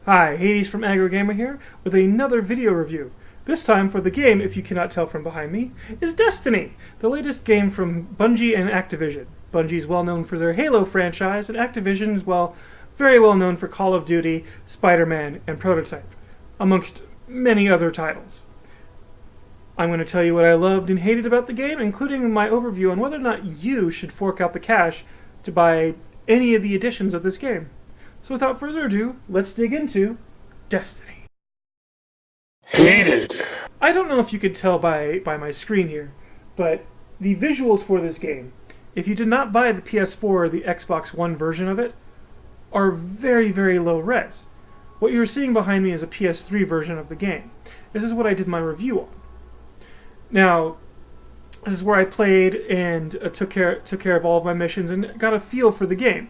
Hi, Hades from Aggrogamer here with another video review. This time for the game, if you cannot tell from behind me, is Destiny, the latest game from Bungie and Activision. Bungie is well known for their Halo franchise, and Activision is, well, very well known for Call of Duty, Spider-Man, and Prototype, amongst many other titles. I'm going to tell you what I loved and hated about the game, including my overview on whether or not you should fork out the cash to buy any of the editions of this game. So without further ado, let's dig into Destiny. Hated. I don't know if you could tell by my screen here, but the visuals for this game, if you did not buy the PS4 or the Xbox One version of it, are very, very low res. What you're seeing behind me is a PS3 version of the game. This is what I did my review on. Now, this is where I played and took care of all of my missions and got a feel for the game.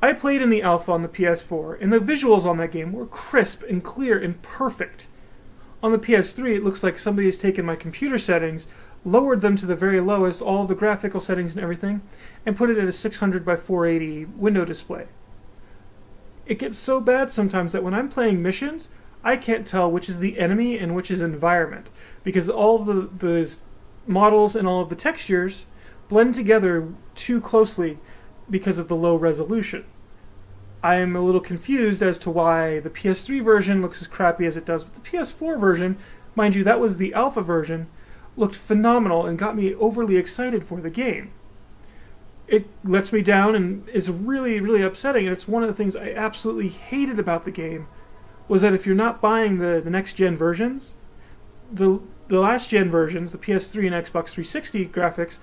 I played in the alpha on the PS4, and the visuals on that game were crisp and clear and perfect. On the PS3, it looks like somebody has taken my computer settings, lowered them to the very lowest, all of the graphical settings and everything, and put it at a 600 by 480 window display. It gets so bad sometimes that when I'm playing missions, I can't tell which is the enemy and which is environment, because all of the models and all of the textures blend together too closely because of the low resolution. I am a little confused as to why the PS3 version looks as crappy as it does, but the PS4 version, mind you, that was the alpha version, looked phenomenal and got me overly excited for the game. It lets me down and is really, really upsetting, and it's one of the things I absolutely hated about the game, was that if you're not buying the next-gen versions, the last-gen versions, the PS3 and Xbox 360 graphics,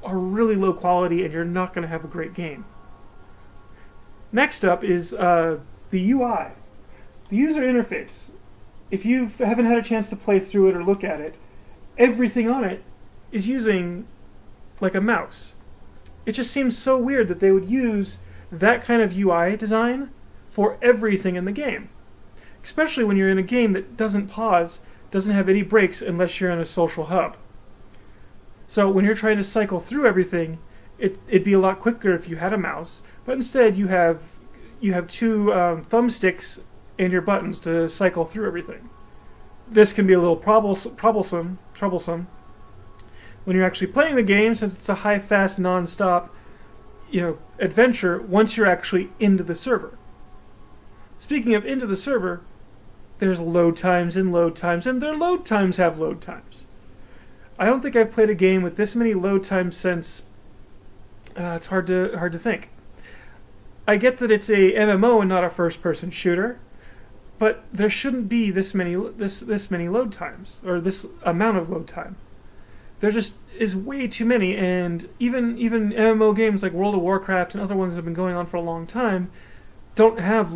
are really low quality and you're not going to have a great game. Next up is the UI, the user interface. If you haven't had a chance to play through it or look at it, everything on it is using like a mouse. It just seems so weird that they would use that kind of UI design for everything in the game, especially when you're in a game that doesn't pause, doesn't have any breaks unless you're in a social hub. So when you're trying to cycle through everything, it'd be a lot quicker if you had a mouse, but instead you have two thumbsticks and your buttons to cycle through everything. This can be a little troublesome when you're actually playing the game, since it's a high, fast, non-stop, adventure once you're actually into the server. Speaking of into the server, there's load times, and their load times have load times. I don't think I've played a game with this many load times since. It's hard to think. I get that it's a MMO and not a first-person shooter, but there shouldn't be this many load times, or this amount of load time. There just is way too many, and even MMO games like World of Warcraft and other ones that have been going on for a long time don't have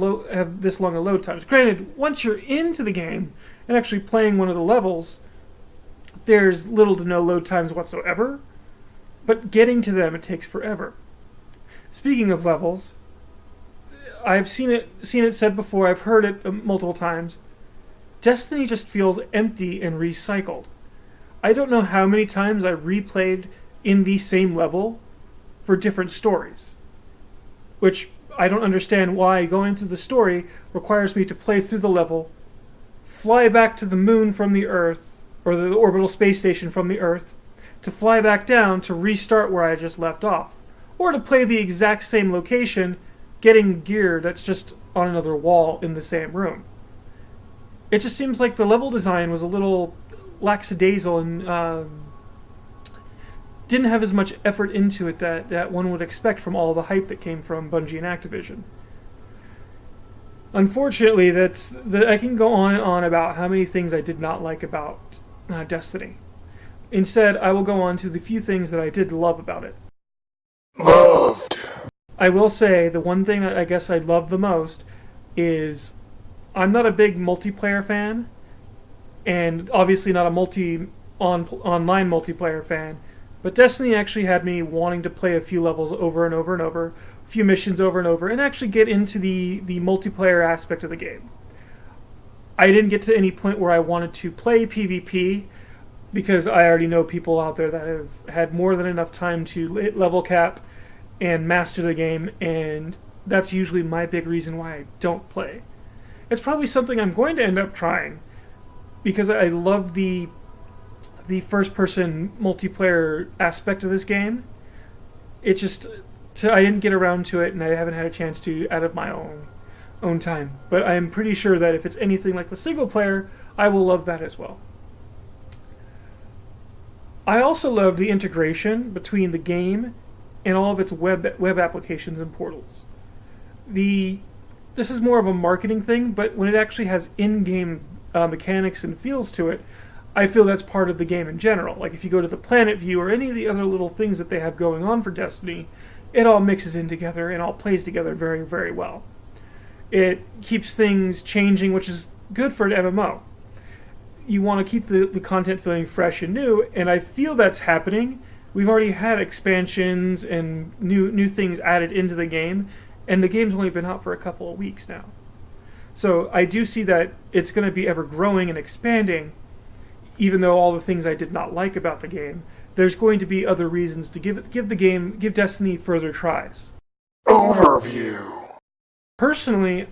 this long of load times. Granted, once you're into the game and actually playing one of the levels, there's little to no load times whatsoever, but getting to them, it takes forever. Speaking of levels, I've seen it said before, I've heard it multiple times, Destiny just feels empty and recycled. I don't know how many times I replayed in the same level for different stories, which I don't understand why going through the story requires me to play through the level, fly back to the moon from the Earth, or the orbital space station from the Earth, to fly back down to restart where I just left off, or to play the exact same location, getting gear that's just on another wall in the same room. It just seems like the level design was a little lackadaisical and didn't have as much effort into it that one would expect from all the hype that came from Bungie and Activision. Unfortunately, I can go on and on about how many things I did not like about Destiny. Instead, I will go on to the few things that I did love about it. Loved. I will say the one thing that I guess I love the most is I'm not a big multiplayer fan, and obviously not a online multiplayer fan, but Destiny actually had me wanting to play a few levels over and over and over, a few missions over and over, and actually get into the multiplayer aspect of the game. I didn't get to any point where I wanted to play PvP, because I already know people out there that have had more than enough time to hit level cap and master the game, and that's usually my big reason why I don't play. it's probably something I'm going to end up trying because I love the first-person multiplayer aspect of this game. It just I didn't get around to it, and I haven't had a chance to out of my own time. But I'm pretty sure that if it's anything like the single player, I will love that as well. I also love the integration between the game and all of its web applications and portals. This is more of a marketing thing, but when it actually has in-game mechanics and feels to it, I feel that's part of the game in general. Like if you go to the planet view or any of the other little things that they have going on for Destiny, it all mixes in together and all plays together very, very well. It keeps things changing, which is good for an MMO. You want to keep the content feeling fresh and new, and I feel that's happening. We've already had expansions and new things added into the game, and the game's only been out for a couple of weeks now. So I do see that it's going to be ever growing and expanding, even though all the things I did not like about the game. There's going to be other reasons to give Destiny further tries. Overview. Personally,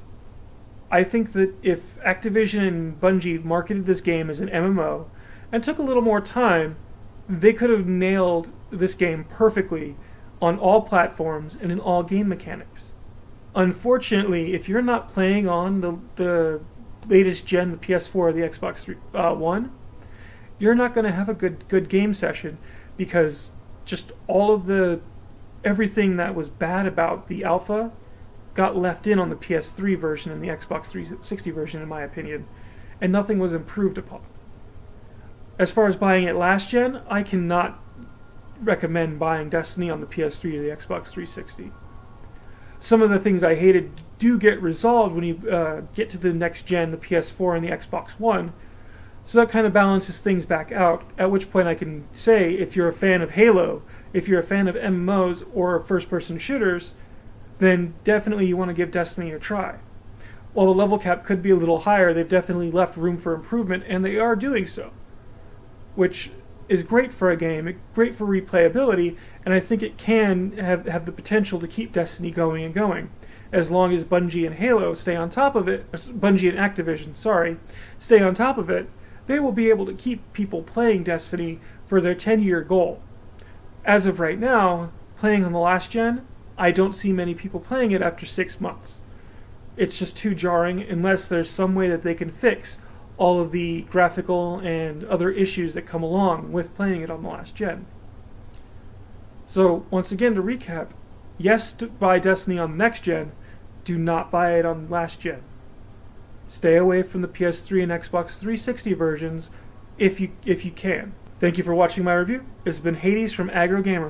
I think that if Activision and Bungie marketed this game as an MMO and took a little more time, they could have nailed this game perfectly on all platforms and in all game mechanics. Unfortunately, if you're not playing on the latest gen, the PS4 or the Xbox One, you're not going to have a good game session because just all of everything that was bad about the alpha got left in on the PS3 version and the Xbox 360 version, in my opinion, and nothing was improved upon. As far as buying it last gen, I cannot recommend buying Destiny on the PS3 or the Xbox 360. Some of the things I hated do get resolved when you get to the next gen, the PS4 and the Xbox One, so that kind of balances things back out, at which point I can say if you're a fan of Halo, if you're a fan of MMOs or first-person shooters, then definitely you want to give Destiny a try. While the level cap could be a little higher, they've definitely left room for improvement, and they are doing so, which is great for a game, great for replayability, and I think it can have the potential to keep Destiny going and going, as long as Bungie and Halo stay on top of it, Bungie and Activision, stay on top of it. They will be able to keep people playing Destiny for their 10-year goal. As of right now, playing on the last gen, I don't see many people playing it after 6 months. It's just too jarring unless there's some way that they can fix all of the graphical and other issues that come along with playing it on the last gen. So, once again, to recap, yes, buy Destiny on the next gen, do not buy it on last gen. Stay away from the PS3 and Xbox 360 versions if you can. Thank you for watching my review. It's been Hades from Aggrogamer.